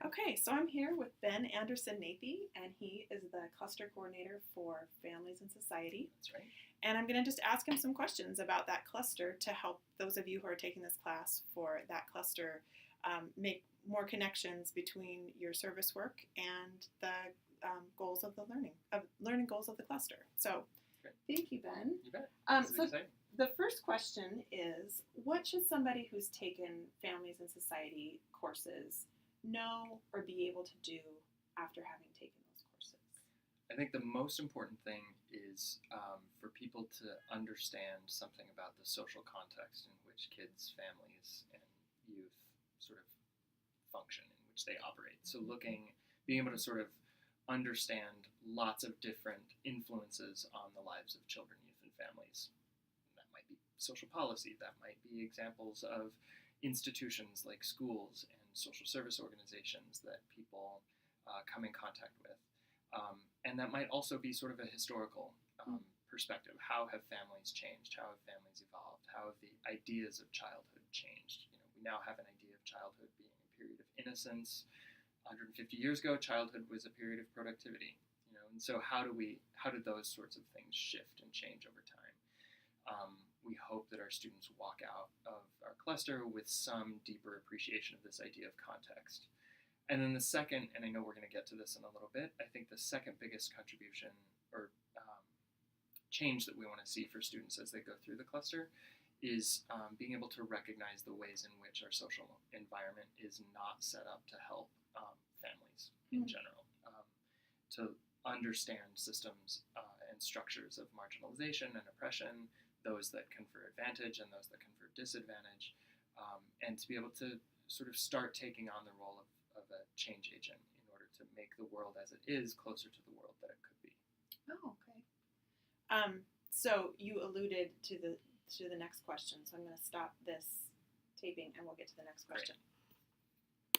Okay, so I'm here with Ben Anderson-Nathe, and he is the cluster coordinator for Families and Society. That's right. And I'm going to just ask him some questions about that cluster to help those of you who are taking this class for that cluster make more connections between your service work and the goals of the learning goals of the cluster. So, Great. Thank you, Ben. You bet. So the first question is, what should somebody who's taken Families and Society courses know or be able to do after having taken those courses? I think the most important thing is for people to understand something about the social context in which kids, families, and youth sort of function, in which they operate. So being able to sort of understand lots of different influences on the lives of children, youth, and families. That might be social policy, that might be examples of institutions like schools and social service organizations that people come in contact with. And that might also be sort of a historical perspective. How have families changed? How have families evolved? How have the ideas of childhood changed? We now have an idea of childhood being a period of innocence. 150 years ago, childhood was a period of productivity. And so how did those sorts of things shift and change over time? We hope that our students walk out of our cluster with some deeper appreciation of this idea of context. And then the second, and I know we're going to get to this in a little bit, I think the second biggest contribution or change that we want to see for students as they go through the cluster is being able to recognize the ways in which our social environment is not set up to help families in general, to understand systems and structures of marginalization and oppression, those that confer advantage and those that confer disadvantage, and to be able to sort of start taking on the role of a change agent in order to make the world as it is closer to the world that it could be. Oh, okay. So you alluded to the next question, so I'm going to stop this taping and we'll get to the next question.